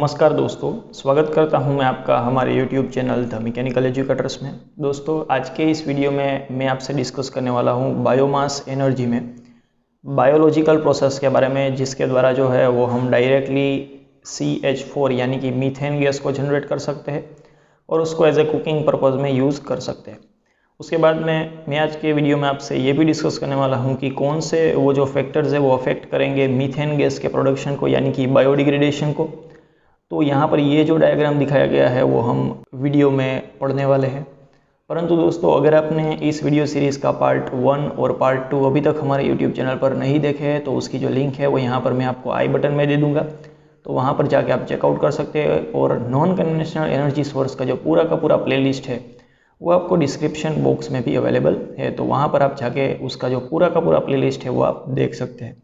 नमस्कार दोस्तों, स्वागत करता हूं मैं आपका हमारे YouTube channel the mechanical educators में। दोस्तों, आज के इस वीडियो में मैं आपसे डिस्कस करने वाला हूं बायोमास एनर्जी में बायोलॉजिकल प्रोसेस के बारे में, जिसके द्वारा जो है वो हम डायरेक्टली CH4 यानी कि मीथेन गैस को जनरेट कर सकते हैं और उसको एज ए कुकिंग पर्पज़ में यूज़ कर सकते हैं। उसके बाद में मैं आज के वीडियो में आपसे ये भी डिस्कस करने वाला हूँ कि कौन से वो जो फैक्टर्स है वो अफेक्ट करेंगे मीथेन गैस के प्रोडक्शन को यानी कि बायोडिग्रेडेशन को। तो यहाँ पर ये जो डायग्राम दिखाया गया है वो हम वीडियो में पढ़ने वाले हैं। परंतु दोस्तों, अगर आपने इस वीडियो सीरीज़ का पार्ट 1 और पार्ट 2 अभी तक हमारे यूट्यूब चैनल पर नहीं देखे हैं तो उसकी जो लिंक है वो यहाँ पर मैं आपको आई बटन में दे दूँगा, तो वहाँ पर जाके आप चेकआउट कर सकते हैं। और नॉन कन्वेंशनल एनर्जी सोर्स का जो पूरा का पूरा प्लेलिस्ट है वो आपको डिस्क्रिप्शन बॉक्स में भी अवेलेबल है, तो वहाँ पर आप जाके उसका जो पूरा का पूरा प्लेलिस्ट है वो आप देख सकते हैं।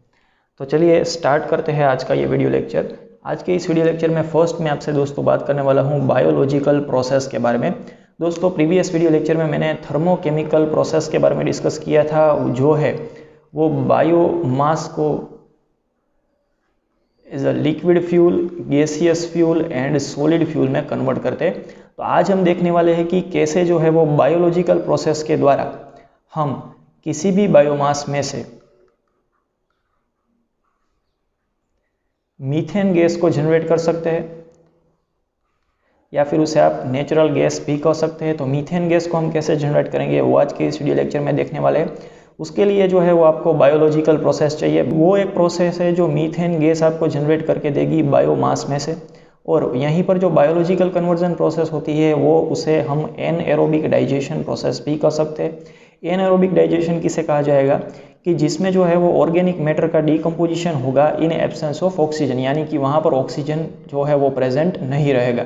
तो चलिए स्टार्ट करते हैं आज का ये वीडियो लेक्चर। आज के इस वीडियो लेक्चर में फर्स्ट मैं आपसे दोस्तों बात करने वाला हूँ बायोलॉजिकल प्रोसेस के बारे में। दोस्तों, प्रीवियस वीडियो लेक्चर में मैंने थर्मोकेमिकल प्रोसेस के बारे में डिस्कस किया था, जो है वो बायोमास को as a liquid fuel, gaseous fuel and solid fuel में कन्वर्ट करते हैं। तो आज हम देखने वाले हैं कि कैसे जो है वो बायोलॉजिकल प्रोसेस के द्वारा हम किसी भी बायोमास में से मीथेन गैस को जनरेट कर सकते हैं, या फिर उसे आप नेचुरल गैस भी कह सकते हैं। तो मीथेन गैस को हम कैसे जनरेट करेंगे वो आज के इस वीडियो लेक्चर में देखने वाले हैं। उसके लिए जो है वो आपको बायोलॉजिकल प्रोसेस चाहिए। वो एक प्रोसेस है जो मीथेन गैस आपको जनरेट करके देगी बायोमास में से, और यहीं पर जो बायोलॉजिकल कन्वर्जन प्रोसेस होती है वो उसे हम एनएरोबिक डाइजेशन प्रोसेस भी कह सकते हैं। एनएरोबिक डाइजेशन किसे कहा जाएगा कि जिसमें जो है वो ऑर्गेनिक मैटर का डिकम्पोजिशन होगा इन एब्सेंस ऑफ ऑक्सीजन, यानी कि वहाँ पर ऑक्सीजन जो है वो प्रेजेंट नहीं रहेगा।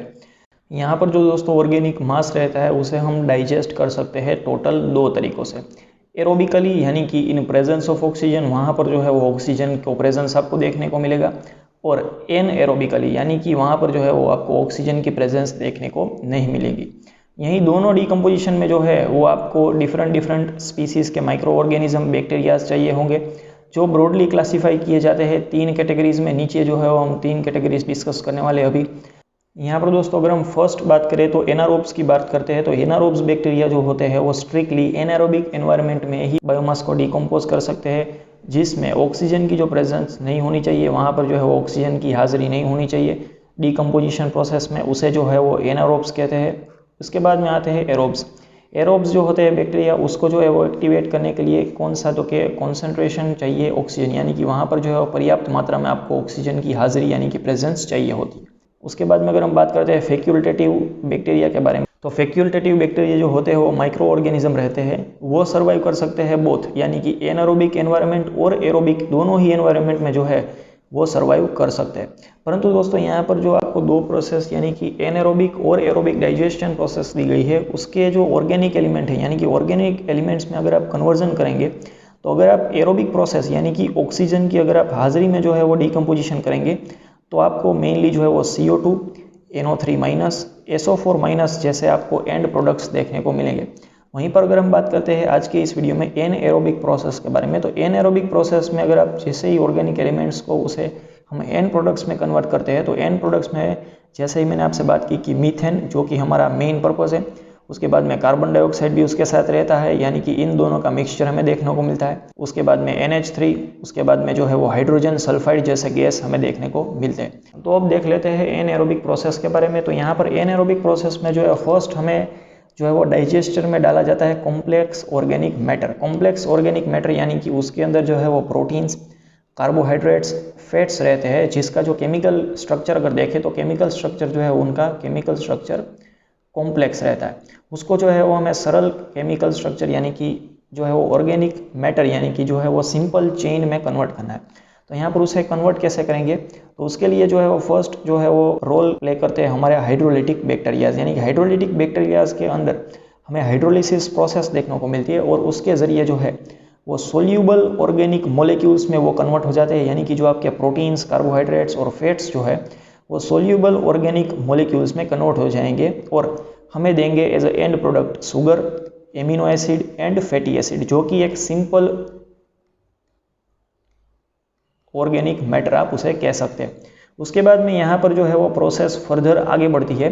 यहाँ पर जो दोस्तों ऑर्गेनिक मास रहता है उसे हम डाइजेस्ट कर सकते हैं टोटल 2 तरीक़ों से। एरोबिकली यानी कि इन प्रेजेंस ऑफ ऑक्सीजन, वहाँ पर जो है वो ऑक्सीजन को प्रेजेंस आपको देखने को मिलेगा, और एनएरोबिकली यानी कि वहाँ पर जो है वो आपको ऑक्सीजन की प्रेजेंस देखने को नहीं मिलेगी। यही दोनों डिकम्पोजिशन में जो है वो आपको डिफरेंट स्पीसीज़ के माइक्रो ऑर्गेनिज्म, बैक्टीरियाज चाहिए होंगे, जो ब्रॉडली क्लासीफाई किए जाते हैं 3 कैटेगरीज में। नीचे जो है वो हम 3 कैटेगरीज डिस्कस करने वाले हैं अभी। यहाँ पर दोस्तों अगर हम फर्स्ट बात करें तो एनारोब्स की बात करते हैं। तो एनारोब्स बैक्टीरिया जो होते हैं वो स्ट्रिक्टली एनारोबिक एनवायरनमेंट में ही बायोमास को डिकम्पोज कर सकते हैं, जिसमें ऑक्सीजन की जो प्रेजेंस नहीं होनी चाहिए, वहाँ पर जो है वो ऑक्सीजन की हाजिरी नहीं होनी चाहिए डिकम्पोजिशन प्रोसेस में, उसे जो है वो एनारोब्स कहते हैं। उसके बाद में आते हैं एरोब्स। एरोब्स जो होते हैं बैक्टीरिया, उसको जो है वो एक्टिवेट करने के लिए कौन सा तो के कॉन्सेंट्रेशन चाहिए ऑक्सीजन, यानी कि वहाँ पर जो है वो पर्याप्त मात्रा में आपको ऑक्सीजन की हाजिरी यानी कि प्रेजेंस चाहिए होती है। उसके बाद में अगर हम बात करते हैं फैक्यूल्टेटिव बैक्टीरिया के बारे में, तो फैक्यूल्टेटिव बैक्टीरिया जो होते हैं वो माइक्रो ऑर्गेनिज्म रहते हैं, वो सर्वाइव कर सकते हैं बोथ, यानी कि एनारोबिक एनवायरनमेंट और एरोबिक दोनों ही एनवायरनमेंट में जो है वो सर्वाइव कर सकते हैं। परंतु दोस्तों यहाँ पर जो आपको 2 प्रोसेस यानी कि एनारोबिक और एरोबिक डाइजेशन प्रोसेस दी गई है, उसके जो ऑर्गेनिक एलिमेंट है यानी कि ऑर्गेनिक एलिमेंट्स में अगर आप कन्वर्जन करेंगे, तो अगर आप एरोबिक प्रोसेस यानी कि ऑक्सीजन की अगर आप हाजिरी में जो है वो डिकम्पोजिशन करेंगे, तो आपको मेनली जो है वो CO2, NO3-, SO4- जैसे आपको एंड प्रोडक्ट्स देखने को मिलेंगे। वहीं पर अगर हम बात करते हैं आज के इस वीडियो में एनएरोबिक प्रोसेस के बारे में, तो एनएरोबिक प्रोसेस में अगर आप जैसे ही ऑर्गेनिक एलिमेंट्स को उसे हम एन प्रोडक्ट्स में कन्वर्ट करते हैं, तो एन प्रोडक्ट्स में जैसे ही मैंने आपसे बात की कि मीथेन जो कि हमारा मेन पर्पज़ है, उसके बाद में कार्बन डाइऑक्साइड भी उसके साथ रहता है, यानी कि इन दोनों का मिक्सचर हमें देखने को मिलता है। उसके बाद में NH3, उसके बाद में जो है वो हाइड्रोजन सल्फाइड जैसे गैस हमें देखने को मिलते हैं। तो अब देख लेते हैं एनएरोबिक प्रोसेस के बारे में। तो यहाँ पर एनएरोबिक प्रोसेस में जो है फर्स्ट हमें जो है वो डाइजेस्टर में डाला जाता है complex organic matter. Complex organic matter यानी कि उसके अंदर जो है वो प्रोटीन्स, कार्बोहाइड्रेट्स, फैट्स रहते हैं, जिसका जो केमिकल स्ट्रक्चर अगर देखें तो केमिकल स्ट्रक्चर जो है उनका केमिकल स्ट्रक्चर कॉम्प्लेक्स रहता है। उसको जो है वो हमें सरल केमिकल स्ट्रक्चर यानी कि जो है वो ऑर्गेनिक मैटर यानी कि जो है वो सिंपल चेन में कन्वर्ट करना है। तो यहाँ पर उसे कन्वर्ट कैसे करेंगे, तो उसके लिए जो है वो फर्स्ट जो है वो रोल प्ले करते हैं हमारे हाइड्रोलिटिक बैक्टीरियाज, यानी कि हाइड्रोलिटिक बैक्टीरियाज के अंदर हमें हाइड्रोलिसिस प्रोसेस देखने को मिलती है, और उसके ज़रिए जो है वो सोल्यूबल ऑर्गेनिक मॉलिक्यूल्स में वो कन्वर्ट हो जाते हैं, यानी कि जो आपके प्रोटीन्स, कार्बोहाइड्रेट्स और फैट्स जो है वो सोल्यूबल ऑर्गेनिक मॉलिक्यूल्स में कन्वर्ट हो जाएंगे और हमें देंगे as a end product sugar, amino acid and fatty acid, जो कि एक सिंपल ऑर्गेनिक मैटर आप उसे कह सकते हैं। उसके बाद में यहाँ पर जो है वो प्रोसेस फर्दर आगे बढ़ती है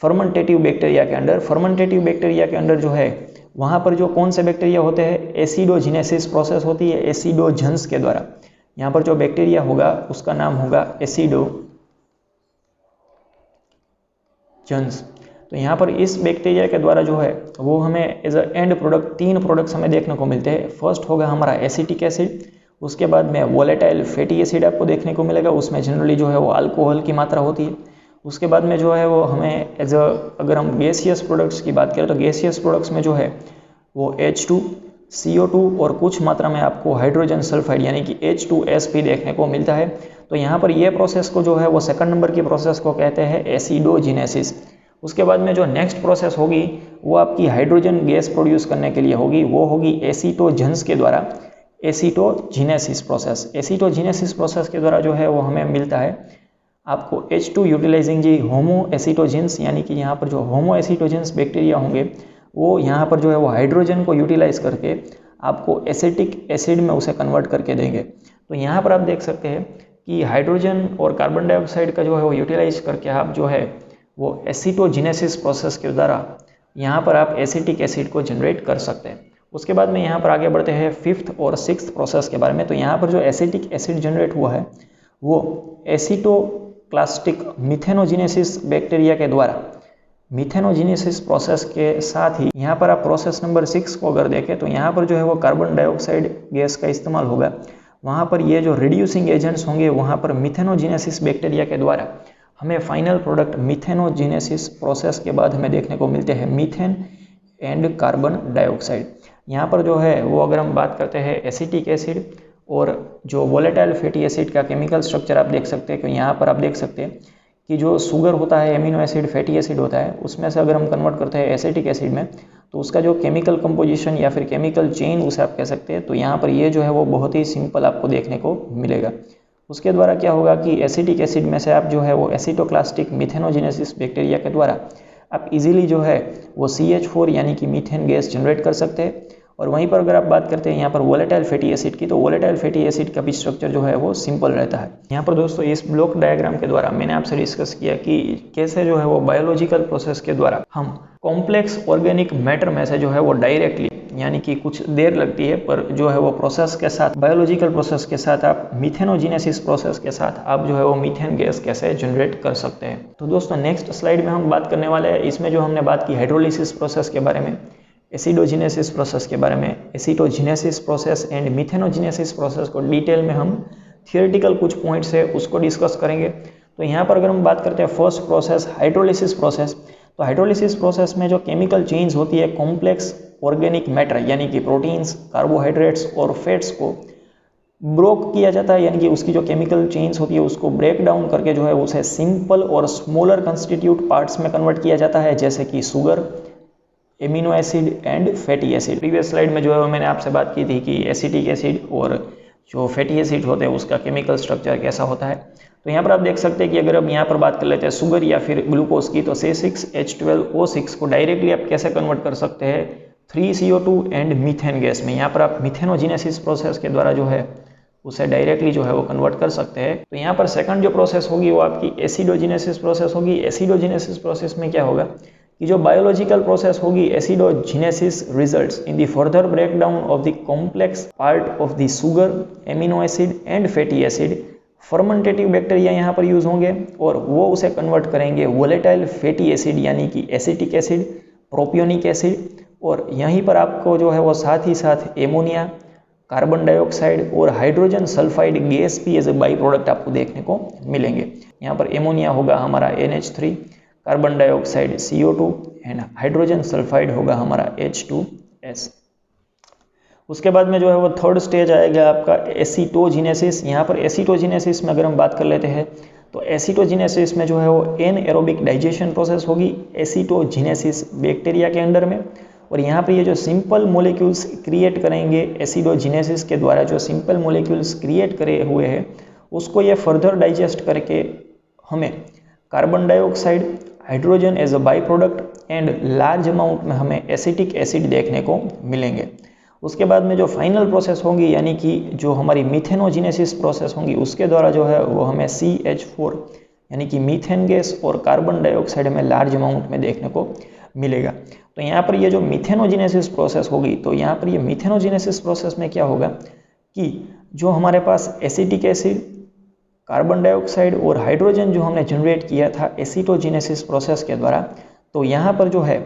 फर्मेंटेटिव बैक्टीरिया के अंडर। फर्मेंटेटिव बैक्टीरिया के अंडर जो है वहाँ पर जो कौन से बैक्टीरिया होते हैं, एसिडोजिनेसिस प्रोसेस होती है एसिडोजन्स के द्वारा। यहाँ पर जो बैक्टीरिया होगा उसका नाम होगा एसिडोजन्स। तो यहाँ पर इस बैक्टीरिया के द्वारा जो है वो हमें as a end product 3 products हमें देखने को मिलते हैं। फर्स्ट होगा हमारा एसिटिक एसिड, उसके बाद में वोलेटाइल फैटी एसिड आपको देखने को मिलेगा, उसमें जनरली जो है वो अल्कोहल की मात्रा होती है। उसके बाद में जो है वो हमें एज अ अगर हम गैसियस प्रोडक्ट्स की बात करें तो गैसियस प्रोडक्ट्स में जो है वो H2, CO2 और कुछ मात्रा में आपको हाइड्रोजन सल्फाइड यानी कि H2S भी देखने को मिलता है। तो यहाँ पर ये प्रोसेस को जो है वो सेकंड नंबर की प्रोसेस को कहते हैं एसिडोजिनेसिस। उसके बाद में जो नेक्स्ट प्रोसेस होगी वो आपकी हाइड्रोजन गैस प्रोड्यूस करने के लिए होगी, वो होगी एसिटोजन्स के द्वारा एसिटोजिनेसिस प्रोसेस। एसिटोजिनेसिस प्रोसेस के द्वारा जो है वो हमें मिलता है आपको H2 यूटिलाइजिंग जी होमो एसिटोजिन्स, यानी कि यहाँ पर जो होमो एसिटोजिन्स बैक्टीरिया होंगे वो यहाँ पर जो है वो हाइड्रोजन को यूटिलाइज करके आपको एसिटिक एसिड में उसे कन्वर्ट करके देंगे। तो यहाँ पर आप देख सकते हैं कि हाइड्रोजन और कार्बन डाइऑक्साइड का जो है वो यूटिलाइज करके आप जो है वो एसिटोजिनेसिस प्रोसेस के द्वारा यहाँ पर आप एसिटिक एसिड को जनरेट कर सकते हैं। उसके बाद में यहाँ पर आगे बढ़ते हैं 5th और 6th प्रोसेस के बारे में। तो यहाँ पर जो एसिटिक एसिड जनरेट हुआ है वो एसिटोक्लास्टिक मिथेनोजिनेसिस बैक्टीरिया के द्वारा मिथेनोजिनेसिस प्रोसेस के साथ ही यहाँ पर आप प्रोसेस नंबर 6 को अगर देखें तो यहाँ पर जो है वो कार्बन डाइऑक्साइड गैस का इस्तेमाल होगा। वहाँ पर ये जो रिड्यूसिंग एजेंट्स होंगे वहाँ पर मिथेनोजिनेसिस बैक्टीरिया के द्वारा हमें फाइनल प्रोडक्ट मिथेनोजिनेसिस प्रोसेस के बाद हमें देखने को मिलते हैं मीथेन एंड कार्बन डाइऑक्साइड। यहाँ पर जो है वो अगर हम बात करते हैं एसिटिक एसिड और जो वोलेटाइल फैटी एसिड का केमिकल स्ट्रक्चर आप देख सकते हैं कि यहाँ पर आप देख सकते हैं कि जो शुगर होता है एमिनो एसिड फैटी एसिड होता है उसमें से अगर हम कन्वर्ट करते हैं एसिटिक एसिड में तो उसका जो केमिकल कंपोजिशन या फिर केमिकल चेन उसे आप कह सकते हैं। तो यहाँ पर ये जो है वो बहुत ही सिंपल आपको देखने को मिलेगा। उसके द्वारा क्या होगा कि एसिटिक एसिड में से आप जो है वो एसिटोक्लास्टिक मिथेनोजिनेसिस बैक्टीरिया के द्वारा आप इजीली जो है वो CH4 यानी कि मीथेन गैस जनरेट कर सकते हैं। और वहीं पर अगर आप बात करते हैं यहाँ पर वोलेटाइल फैटी एसिड की, तो वोलेटाइल फैटी एसिड का भी स्ट्रक्चर जो है वो सिंपल रहता है। यहाँ पर दोस्तों इस ब्लॉक डायग्राम के द्वारा मैंने आपसे डिस्कस किया कि कैसे जो है वो बायोलॉजिकल प्रोसेस के द्वारा हम कॉम्प्लेक्स ऑर्गेनिक मैटर में से जो है वो डायरेक्टली यानी कि कुछ देर लगती है पर जो है वो प्रोसेस के साथ बायोलॉजिकल प्रोसेस के साथ आप मिथेनोजिनेसिस प्रोसेस के साथ आप जो है वो मीथेन गैस कैसे जनरेट कर सकते हैं। तो दोस्तों नेक्स्ट स्लाइड में हम बात करने वाले हैं, इसमें जो हमने बात की हाइड्रोलिसिस प्रोसेस के बारे में, एसिडोजिनेसिस प्रोसेस के बारे में, एसिटोजिनेसिस प्रोसेस एंड मिथेनोजिनेसिस प्रोसेस को डिटेल में हम थियोरेटिकल कुछ पॉइंट्स है उसको डिस्कस करेंगे। तो यहाँ पर अगर हम बात करते हैं फर्स्ट प्रोसेस हाइड्रोलिसिस प्रोसेस, तो हाइड्रोलिसिस प्रोसेस में जो केमिकल चेंज होती है कॉम्प्लेक्स ऑर्गेनिक मैटर यानी कि प्रोटीन्स, कार्बोहाइड्रेट्स और फैट्स को ब्रोक किया जाता है, यानी कि उसकी जो केमिकल चेंज होती है उसको ब्रेक डाउन करके जो है उसे सिंपल और स्मॉलर कंस्टिट्यूट पार्ट्स में कन्वर्ट किया जाता है, जैसे कि sugar, amino acid and fatty acid. Previous slide में जो है मैंने आपसे बात की थी कि एसिटिक एसिड और जो फैटी एसिड होते हैं उसका केमिकल स्ट्रक्चर कैसा होता है। तो यहाँ पर आप देख सकते हैं कि अगर हम यहाँ पर बात कर लेते हैं शुगर या फिर ग्लूकोज की, तो C6H12O6 को डायरेक्टली आप कैसे कन्वर्ट कर सकते हैं 3CO2 एंड मीथेन गैस में। यहाँ पर आप मिथेनोजिनेसिस प्रोसेस के द्वारा जो है उसे डायरेक्टली जो है वो कन्वर्ट कर सकते हैं। तो यहाँ पर सेकंड जो प्रोसेस होगी वो आपकी एसिडोजिनेसिस प्रोसेस होगी। एसिडोजिनेसिस प्रोसेस में क्या होगा कि जो बायोलॉजिकल प्रोसेस होगी acidogenesis results in the further breakdown of the complex part of the sugar, amino acid and fatty acid. Fermentative bacteria यहाँ पर यूज होंगे और वो उसे कन्वर्ट करेंगे वोलेटाइल फैटी एसिड यानी कि एसिटिक एसिड, प्रोपियोनिक एसिड, और यहीं पर आपको जो है वो साथ ही साथ एमोनिया, कार्बन डाइऑक्साइड और हाइड्रोजन सल्फाइड गैस भी एज ए बाई प्रोडक्ट आपको देखने को मिलेंगे। यहाँ पर एमोनिया होगा हमारा NH3, carbon dioxide CO2 and hydrogen sulphide होगा हमारा H2S। उसके बाद में जो है वो थर्ड स्टेज आएगा आपका एसिटोजिनेसिस। यहाँ पर एसिटोजिनेसिस में अगर हम बात कर लेते हैं तो एसिटोजिनेसिस में जो है वो एनएरोबिक डाइजेशन प्रोसेस होगी एसिटोजिनेसिस बैक्टीरिया के अंडर में। और यहाँ पर ये जो सिंपल मोलिक्यूल्स क्रिएट करेंगे एसिडोजिनेसिस के द्वारा, जो सिंपल मोलिक्यूल्स क्रिएट करे हुए हैं उसको ये फर्दर डाइजेस्ट करके हमें carbon dioxide, hydrogen as a by product and large amount में हमें एसिटिक एसिड देखने को मिलेंगे। उसके बाद में जो फाइनल प्रोसेस होगी यानी कि जो हमारी मीथेनोजेनेसिस प्रोसेस होगी उसके द्वारा जो है वो हमें CH4 यानी कि मीथेन गैस और कार्बन डाइऑक्साइड हमें लार्ज अमाउंट में देखने को मिलेगा। तो यहाँ पर ये जो मीथेनोजेनेसिस प्रोसेस होगी तो यहाँ पर ये मीथेनोजेनेसिस प्रोसेस में क्या होगा कि जो हमारे पास एसिटिक एसिड, कार्बन डाइऑक्साइड और हाइड्रोजन जो हमने जनरेट किया था एसिटोजेनेसिस प्रोसेस के द्वारा, तो यहाँ पर जो है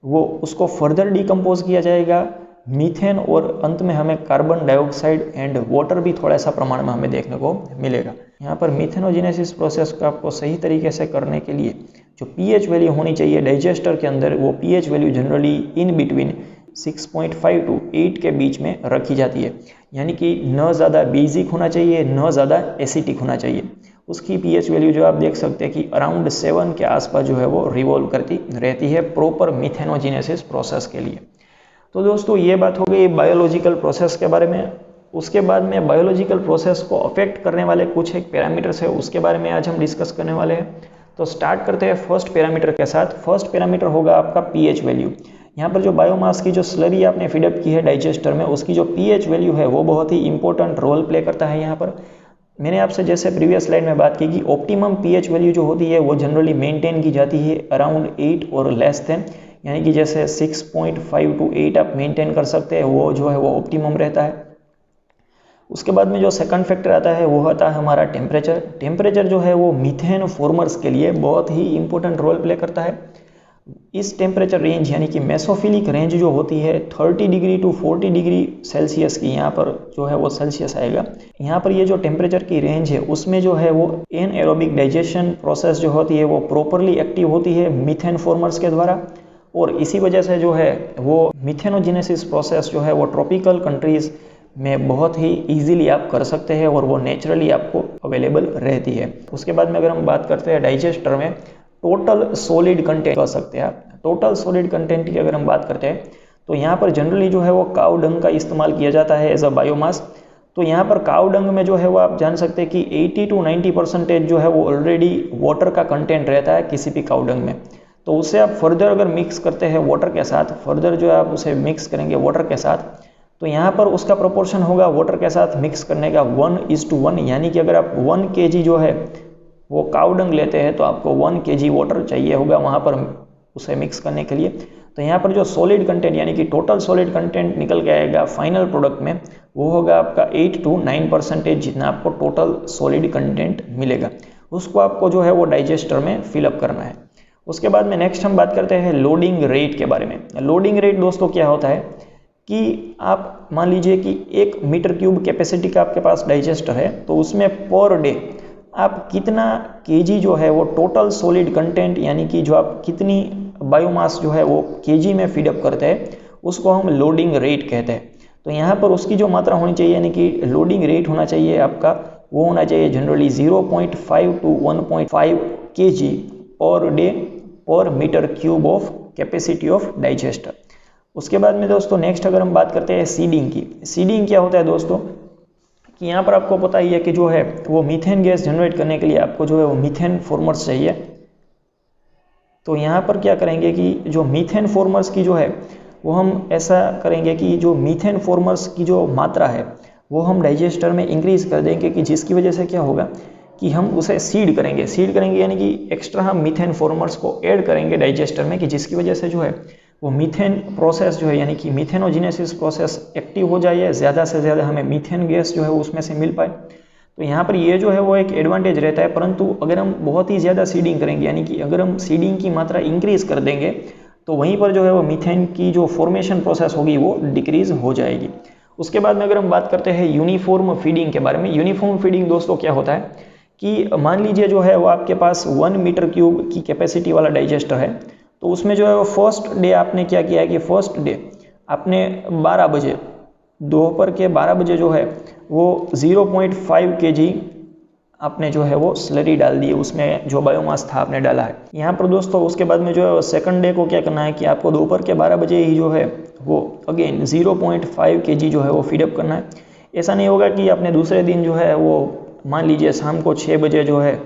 वो उसको फर्दर डिकम्पोज किया जाएगा मीथेन और अंत में हमें कार्बन डाइऑक्साइड एंड वाटर भी थोड़ा सा प्रमाण में हमें देखने को मिलेगा। यहाँ पर मीथेनोजेनेसिस प्रोसेस को आपको सही तरीके से करने के लिए जो pH वैल्यू होनी चाहिए डाइजेस्टर के अंदर, वो pH value generally in between 6.5 to 8 के बीच में रखी जाती है, यानी कि न ज़्यादा बेसिक होना चाहिए न ज़्यादा एसिटिक होना चाहिए। उसकी pH वैल्यू जो आप देख सकते हैं कि अराउंड 7 के आसपास जो है वो रिवॉल्व करती रहती है प्रॉपर मीथेनोजेनेसिस प्रोसेस के लिए। तो दोस्तों ये बात हो गई बायोलॉजिकल प्रोसेस के बारे में। उसके बाद में बायोलॉजिकल प्रोसेस को अफेक्ट करने वाले कुछ एक पैरामीटर्स है उसके बारे में आज हम डिस्कस करने वाले हैं। तो स्टार्ट करते हैं फर्स्ट पैरामीटर के साथ। फर्स्ट पैरामीटर होगा आपका pH वैल्यू। यहाँ पर जो बायोमास की जो स्लरी आपने फीडअप की है डाइजेस्टर में उसकी जो pH वैल्यू है वो बहुत ही इंपॉर्टेंट रोल प्ले करता है। यहाँ पर मैंने आपसे जैसे प्रीवियस स्लाइड में बात की कि ऑप्टिमम pH वैल्यू जो होती है वो जनरली मेंटेन की जाती है अराउंड 8 और लेस देन, यानी कि जैसे 6.5 to 8 आप मेंटेन कर सकते हैं, वो जो है वो ऑप्टिमम रहता है। उसके बाद में जो सेकंड फैक्टर आता है वो आता है हमारा टेम्परेचर। टेम्परेचर जो है वो मीथेन फॉर्मर्स के लिए बहुत ही इंपॉर्टेंट रोल प्ले करता है। इस टेम्परेचर रेंज यानी कि मेसोफिलिक रेंज जो होती है 30 डिग्री to 40 डिग्री सेल्सियस की, यहाँ पर जो है वो सेल्सियस आएगा। यहाँ पर ये जो टेम्परेचर की रेंज है उसमें जो है वो एनएरोबिक डाइजेशन प्रोसेस जो होती है वो प्रॉपरली एक्टिव होती है मीथेन फॉर्मर्स के द्वारा, और इसी वजह से जो है वो मीथेनोजेनेसिस प्रोसेस जो है वो ट्रॉपिकल कंट्रीज़ में बहुत ही इजीली आप कर सकते हैं और वो नेचुरली आपको अवेलेबल रहती है। उसके बाद में अगर हम बात करते हैं डाइजेस्टर में टोटल सॉलिड कंटेंट कर सकते हैं आप। टोटल सॉलिड कंटेंट की अगर हम बात करते हैं तो यहाँ पर जनरली जो है वो काऊ डंग का इस्तेमाल किया जाता है एज अ बायोमास। तो यहाँ पर काऊ डंग में जो है वो आप जान सकते हैं कि 80 to 90% जो है वो ऑलरेडी वाटर का कंटेंट रहता है किसी भी काऊ डंग में। तो उसे आप फर्दर अगर मिक्स करते हैं वाटर के साथ, फर्दर जो है आप उसे मिक्स करेंगे वाटर के साथ, तो यहाँ पर उसका प्रोपोर्शन होगा वाटर के साथ मिक्स करने का 1:1, यानी कि अगर आप 1 kg जो है वो काऊ डंग लेते हैं तो आपको 1 kg वाटर चाहिए होगा वहाँ पर उसे मिक्स करने के लिए। तो यहाँ पर जो सॉलिड कंटेंट यानी कि टोटल सॉलिड कंटेंट निकल के आएगा फाइनल प्रोडक्ट में वो होगा आपका 8 to 9% जितना आपको टोटल सॉलिड कंटेंट मिलेगा। उसको आपको जो है वो डाइजेस्टर में फिलअप करना है। उसके बाद में नेक्स्ट हम बात करते हैं लोडिंग रेट के बारे में। लोडिंग रेट दोस्तों क्या होता है कि आप मान लीजिए कि 1 मीटर क्यूब कैपेसिटी का आपके पास डाइजेस्टर है, तो उसमें पर डे आप कितना केजी जो है वो टोटल सॉलिड कंटेंट यानी कि जो आप कितनी बायोमास जो है वो केजी में फीडअप करते हैं उसको हम लोडिंग रेट कहते हैं। तो यहाँ पर उसकी जो मात्रा होनी चाहिए यानी कि लोडिंग रेट होना चाहिए आपका, वो होना चाहिए generally 0.5 to 1.5 kg per day per metre cube of capacity of digester. उसके बाद में दोस्तों नेक्स्ट अगर हम बात करते हैं सीडिंग की। सीडिंग क्या होता है दोस्तों कि यहाँ पर आपको पता ही है कि जो है वो मीथेन गैस जनरेट करने के लिए आपको जो है वो मीथेन फॉर्मर्स चाहिए। तो यहाँ पर क्या करेंगे कि जो मीथेन फॉर्मर्स की जो है वो हम ऐसा करेंगे कि जो मीथेन फॉर्मर्स की जो मात्रा है वो हम डाइजेस्टर में इंक्रीज कर देंगे, कि जिसकी वजह से क्या होगा कि हम उसे सीड करेंगे यानी कि एक्स्ट्रा हम मीथेन फॉर्मर्स को ऐड करेंगे डाइजेस्टर में, कि जिसकी वजह से जो है वो मीथेन प्रोसेस जो है यानी कि मीथेनोजेनेसिस प्रोसेस एक्टिव हो जाए, ज़्यादा से ज़्यादा हमें मीथेन गैस जो है उसमें से मिल पाए। तो यहाँ पर ये जो है वो एक एडवांटेज रहता है। परंतु अगर हम बहुत ही ज़्यादा सीडिंग करेंगे यानी कि अगर हम सीडिंग की मात्रा इंक्रीज कर देंगे तो वहीं पर जो है वो मीथेन की जो फॉर्मेशन प्रोसेस होगी वो डिक्रीज हो जाएगी। उसके बाद में अगर हम बात करते हैं यूनिफॉर्म फीडिंग के बारे में। यूनिफॉर्म फीडिंग दोस्तों क्या होता है कि मान लीजिए जो है वो आपके पास 1 मीटर क्यूब की कैपेसिटी वाला डाइजेस्टर है, तो उसमें जो है वो फर्स्ट डे आपने क्या किया है कि फर्स्ट डे आपने 12 बजे दोपहर के 12 बजे जो है वो 0.5 kg आपने जो है वो स्लरी डाल दी है, उसमें जो बायोमास था आपने डाला है यहाँ पर दोस्तों। उसके बाद में जो है सेकंड डे को क्या करना है कि आपको दोपहर के 12 बजे ही जो है वो अगेन 0.5 kg जो है वो फीडअप करना है। ऐसा नहीं होगा कि आपने दूसरे दिन जो है वो मान लीजिए शाम को 6 बजे जो है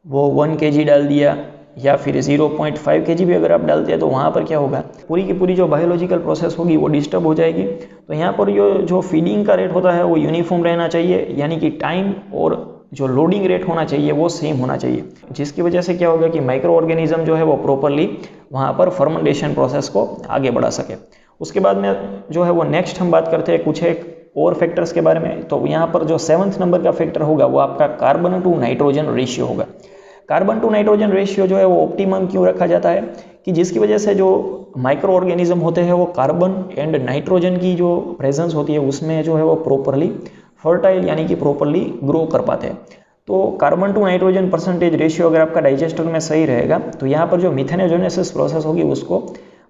वो 1 kg डाल दिया या फिर 0.5 kg भी अगर आप डालते हैं तो वहाँ पर क्या होगा, पूरी की पूरी जो बायोलॉजिकल प्रोसेस होगी वो डिस्टर्ब हो जाएगी। तो यहाँ पर जो फीडिंग का रेट होता है वो यूनिफॉर्म रहना चाहिए, यानी कि टाइम और जो लोडिंग रेट होना चाहिए वो सेम होना चाहिए, जिसकी वजह से क्या होगा कि माइक्रो ऑर्गेनिज्म जो है वो प्रॉपरली वहाँ पर फर्मेंटेशन प्रोसेस को आगे बढ़ा सके। उसके बाद में जो है वो नेक्स्ट हम बात करते हैं कुछ एक और फैक्टर्स के बारे में। तो यहाँ पर जो 7th नंबर का फैक्टर होगा वो आपका कार्बन टू नाइट्रोजन रेशियो होगा। कार्बन टू नाइट्रोजन रेशियो जो है वो ऑप्टिमम क्यों रखा जाता है कि जिसकी वजह से जो माइक्रो ऑर्गेनिज्म होते हैं वो कार्बन एंड नाइट्रोजन की जो प्रेजेंस होती है उसमें जो है वो प्रॉपरली फर्टाइल यानी कि प्रॉपरली ग्रो कर पाते हैं। तो carbon to nitrogen percentage ratio अगर आपका डाइजेस्टर में सही रहेगा तो यहाँ पर जो मिथेनोजेनेसिस प्रोसेस होगी उसको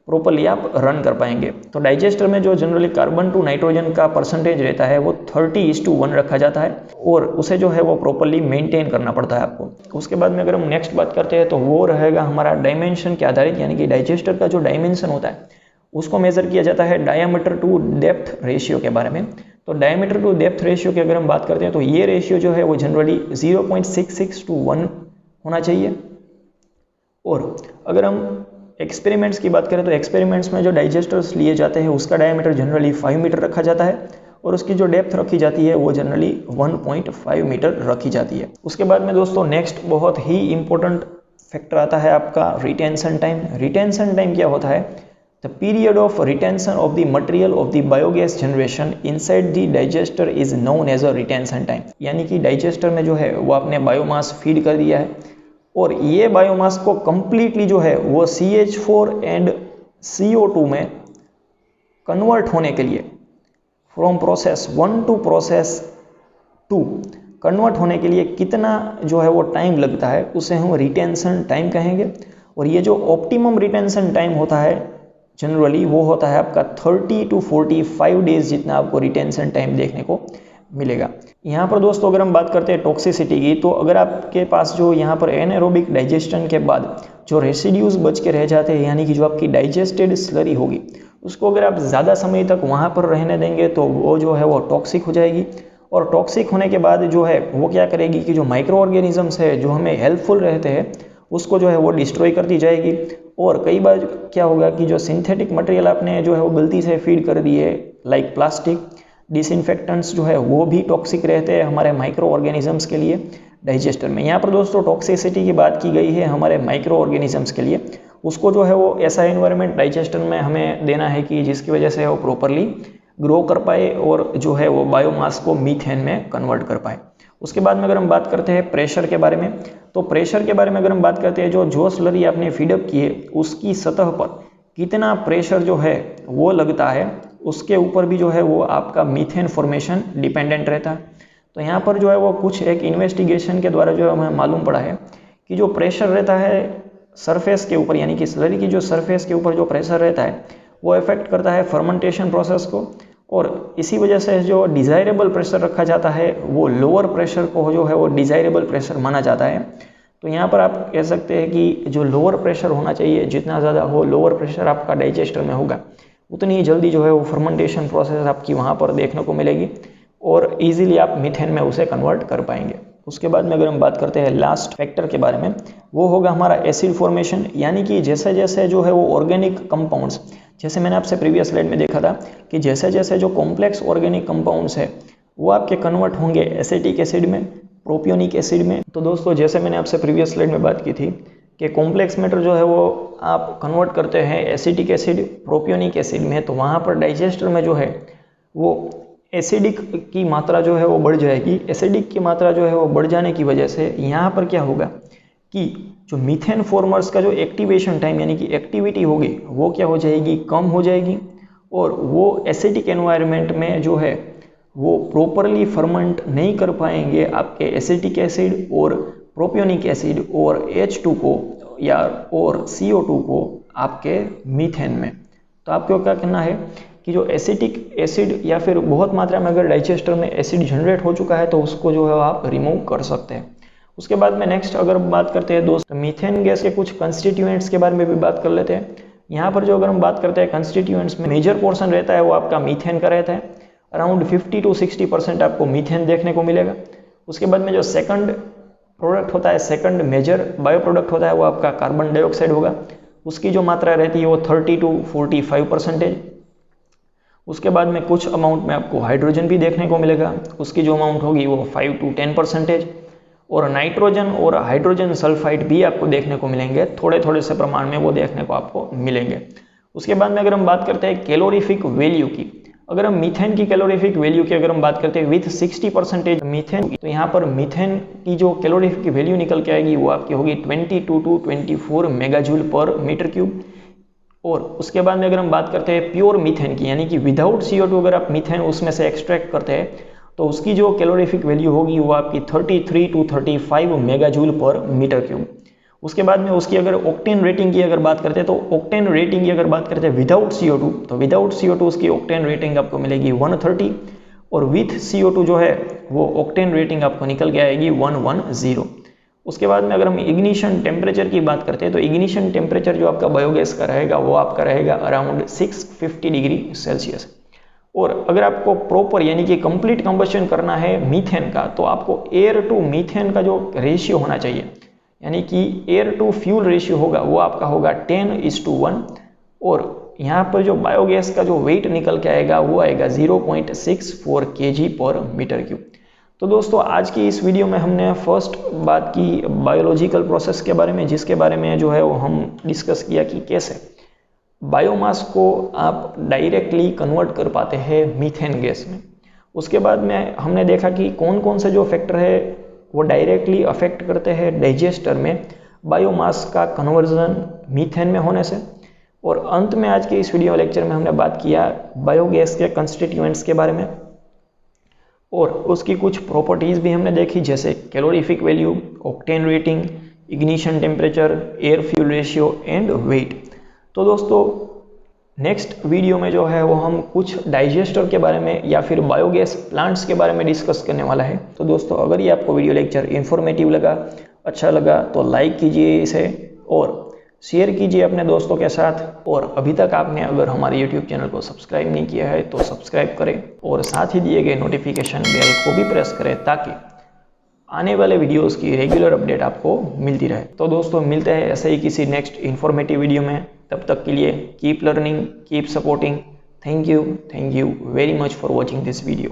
प्रॉपरली आप रन कर पाएंगे। तो डाइजेस्टर में जो जनरली कार्बन टू नाइट्रोजन का परसेंटेज रहता है वो 30:1 रखा जाता है और उसे जो है वो प्रॉपरली मेंटेन करना पड़ता है आपको। उसके बाद में अगर हम नेक्स्ट बात करते हैं तो वो रहेगा हमारा डायमेंशन के आधारित, यानी कि डाइजेस्टर का जो डायमेंशन होता है उसको मेजर किया जाता है डायमीटर टू डेप्थ रेशियो के बारे में। तो डायमीटर टू डेप्थ रेशियो की अगर हम बात करते हैं तो ये रेशियो जो है वो जनरली 0.66:1 होना चाहिए। और अगर हम एक्सपेरिमेंट्स की बात करें तो एक्सपेरिमेंट्स में जो डाइजेस्टर्स लिए जाते हैं उसका डायमीटर जनरली 5 मीटर रखा जाता है और उसकी जो डेप्थ रखी जाती है वो जनरली 1.5 मीटर रखी जाती है। उसके बाद में दोस्तों नेक्स्ट बहुत ही इंपॉर्टेंट फैक्टर आता है आपका रिटेंशन टाइम। रिटेंशन टाइम क्या होता है? The period of retention of the material of the biogas generation inside the digester is known as a retention time. यानी कि डाइजेस्टर में जो है वो आपने बायोमास फीड कर दिया है और ये बायोमास को कंप्लीटली जो है वो CH4 एंड CO2 में कन्वर्ट होने के लिए from process 1 to process 2 convert होने के लिए कितना जो है वो टाइम लगता है उसे हम रिटेंशन टाइम कहेंगे। और ये जो ऑप्टिमम रिटेंशन टाइम होता है जनरली वो होता है आपका 30 to 45 डेज जितना आपको रिटेंशन टाइम देखने को मिलेगा। यहाँ पर दोस्तों अगर हम बात करते हैं टॉक्सिसिटी की, तो अगर आपके पास जो यहाँ पर एनारोबिक डाइजेशन के बाद जो रेसिड्यूज बच के रह जाते हैं, यानी कि जो आपकी डाइजेस्टेड स्लरी होगी उसको अगर आप ज़्यादा समय तक वहाँ पर रहने देंगे तो वो जो है वो टॉक्सिक हो जाएगी। और टॉक्सिक होने के बाद जो है वो क्या करेगी कि जो माइक्रो ऑर्गेनिजम्स है जो हमें हेल्पफुल रहते हैं उसको जो है वो डिस्ट्रॉय करती जाएगी। और कई बार क्या होगा कि जो सिंथेटिक मटेरियल आपने जो है वो गलती से फीड कर दिए लाइक प्लास्टिक, डिसइंफेक्टेंट्स जो है वो भी टॉक्सिक रहते हैं हमारे माइक्रो ऑर्गेनिजम्स के लिए डाइजेस्टर में। यहाँ पर दोस्तों टॉक्सिसिटी की बात की गई है हमारे माइक्रो ऑर्गेनिजम्स के लिए, उसको जो है वो ऐसा एनवायरनमेंट डाइजेस्टर में हमें देना है कि जिसकी वजह से वो प्रॉपरली ग्रो कर पाए और जो है वो बायोमास को मीथेन में कन्वर्ट कर पाए। उसके बाद में अगर हम बात करते हैं प्रेशर के बारे में, तो प्रेशर के बारे में अगर हम बात करते हैं जो स्लरी आपने फीडअप की है उसकी सतह पर कितना प्रेशर जो है वो लगता है उसके ऊपर भी जो है वो आपका मीथेन फॉर्मेशन डिपेंडेंट रहता है। तो यहाँ पर जो है वो कुछ एक इन्वेस्टिगेशन के द्वारा जो है हमें मालूम पड़ा है कि जो प्रेशर रहता है सरफेस के ऊपर, यानी कि स्लरी की जो सरफेस के ऊपर जो प्रेशर रहता है वो इफेक्ट करता है फर्मेंटेशन प्रोसेस को। और इसी वजह से जो डिज़ायरेबल प्रेशर रखा जाता है वो लोअर प्रेशर को जो है वो डिज़ायरेबल प्रेशर माना जाता है। तो यहाँ पर आप कह सकते हैं कि जो लोअर प्रेशर होना चाहिए जितना ज़्यादा हो लोअर प्रेशर आपका डाइजेस्टर में होगा उतनी ही जल्दी जो है वो फर्मेंटेशन प्रोसेस आपकी वहाँ पर देखने को मिलेगी और इजीली आप मीथेन में उसे कन्वर्ट कर पाएंगे। उसके बाद में अगर हम बात करते हैं लास्ट फैक्टर के बारे में, वो होगा हमारा एसिड फॉर्मेशन। यानी कि जैसे जैसे जो है वो ऑर्गेनिक कंपाउंड्स, जैसे मैंने आपसे प्रीवियस स्लाइड में देखा था कि जैसे जैसे जो कॉम्प्लेक्स ऑर्गेनिक कंपाउंड्स है वो आपके कन्वर्ट होंगे एसिटिक एसिड में, प्रोपियोनिक एसिड में। तो दोस्तों जैसे मैंने आपसे प्रीवियस स्लाइड में बात की थी कि कॉम्प्लेक्स मैटर जो है वो आप कन्वर्ट करते हैं एसिटिक एसिड, प्रोपियोनिक एसिड में, तो वहाँ पर डाइजेस्टर में जो है वो एसिडिक की मात्रा जो है वो बढ़ जाएगी। एसिडिक की मात्रा जो है वो बढ़ जाने की वजह से यहाँ पर क्या होगा कि जो मीथेन फॉर्मर्स का जो एक्टिवेशन टाइम यानी कि एक्टिविटी होगी वो क्या हो जाएगी, कम हो जाएगी और वो एसिडिक एनवायरनमेंट में जो है वो प्रॉपरली फर्मेंट नहीं कर पाएंगे आपके एसिटिक एसिड और प्रोपियोनिक एसिड और H2 को या और CO2 को आपके मीथेन में। तो आपको क्या करना है कि जो एसिटिक एसिड या फिर बहुत मात्रा में अगर डाइजेस्टर में एसिड जनरेट हो चुका है तो उसको जो है आप रिमूव कर सकते हैं। उसके बाद में नेक्स्ट अगर बात करते हैं दोस्त मीथेन गैस के कुछ कंस्टिट्यूएंट्स के बारे में भी बात कर लेते हैं। यहाँ पर जो अगर हम बात करते हैं कंस्टिट्यूएंट्स में मेजर पोर्शन रहता है वो आपका मीथेन का रहता है, अराउंड 50 to 60% आपको मीथेन देखने को मिलेगा। उसके बाद में जो सेकंड प्रोडक्ट होता है, सेकंड मेजर बायो प्रोडक्ट होता है वो आपका कार्बन डाइऑक्साइड होगा। उसकी जो मात्रा रहती है वो 30 to 45%। उसके बाद में कुछ अमाउंट में आपको हाइड्रोजन भी देखने को मिलेगा, उसकी जो अमाउंट होगी वो 5 to 10%। और नाइट्रोजन और हाइड्रोजन सल्फाइड भी आपको देखने को मिलेंगे, थोड़े थोड़े से प्रमाण में वो देखने को आपको मिलेंगे। उसके बाद में अगर हम बात करते हैं कैलोरीफिक वैल्यू की, अगर हम मीथेन की कैलोरीफिक वैल्यू की अगर हम बात करते हैं विथ 60% मीथेन, तो यहाँ पर मीथेन की जो कैलोरीफिक वैल्यू निकल के आएगी वो आपकी होगी 22 to 24 मेगाजूल पर मीटर क्यूब। और उसके बाद में अगर हम बात करते हैं प्योर मीथेन की, यानी कि विदाउट CO2 अगर आप मीथेन उसमें से एक्सट्रैक्ट करते हैं तो उसकी जो कैलोरीफिक वैल्यू होगी वो आपकी 33 to 35 मेगाजूल पर मीटर क्यूब। उसके बाद में उसकी अगर ऑक्टेन रेटिंग की अगर बात करते हैं, तो ऑक्टेन रेटिंग की अगर बात करते हैं विदाउट CO2, तो विदाउट CO2 उसकी ऑक्टेन रेटिंग आपको मिलेगी 130, और विथ CO2 जो है वो ऑक्टेन रेटिंग आपको निकल के आएगी 110। उसके बाद में अगर हम इग्निशन टेम्परेचर की बात करते हैं, तो इग्निशन टेम्परेचर जो आपका बायोगैस का रहेगा वो आपका रहेगा अराउंड 650 डिग्री सेल्सियस। और अगर आपको प्रॉपर यानी कि कंप्लीट कंबशन करना है मीथेन का, तो आपको एयर टू मीथेन का जो रेशियो होना चाहिए, यानी कि एयर टू फ्यूल रेशियो होगा वो आपका होगा 10:1। और यहाँ पर जो बायोगैस का जो वेट निकल के आएगा वो आएगा 0.64 kg पर मीटर क्यूब। तो दोस्तों आज की इस वीडियो में हमने फर्स्ट बात की बायोलॉजिकल प्रोसेस के बारे में, जिसके बारे में जो है वो हम डिस्कस किया कि कैसे बायोमास को आप डायरेक्टली कन्वर्ट कर पाते हैं मीथेन गैस में। उसके बाद में हमने देखा कि कौन कौन से जो फैक्टर है वो डायरेक्टली अफेक्ट करते हैं डाइजेस्टर में बायोमास का कन्वर्जन मीथेन में होने से। और अंत में आज के इस वीडियो लेक्चर में हमने बात किया बायोगैस के कंस्टिट्यूएंट्स के बारे में, और उसकी कुछ प्रॉपर्टीज़ भी हमने देखी, जैसे calorific value, octane rating, ignition temperature, air fuel ratio and weight. तो दोस्तों नेक्स्ट वीडियो में जो है वो हम कुछ डाइजेस्टर के बारे में या फिर बायोगैस प्लांट्स के बारे में डिस्कस करने वाला है। तो दोस्तों अगर ये आपको वीडियो लेक्चर इन्फॉर्मेटिव लगा, अच्छा लगा, तो लाइक कीजिए इसे और शेयर कीजिए अपने दोस्तों के साथ। और अभी तक आपने अगर हमारे YouTube चैनल को सब्सक्राइब नहीं किया है तो सब्सक्राइब करें और साथ ही दिए गए नोटिफिकेशन बेल को भी प्रेस करें ताकि आने वाले वीडियोस की रेगुलर अपडेट आपको मिलती रहे। तो दोस्तों मिलते हैं ऐसे ही किसी नेक्स्ट इन्फॉर्मेटिव वीडियो में। तब तक के लिए keep learning, keep supporting. Thank you very much for watching this video.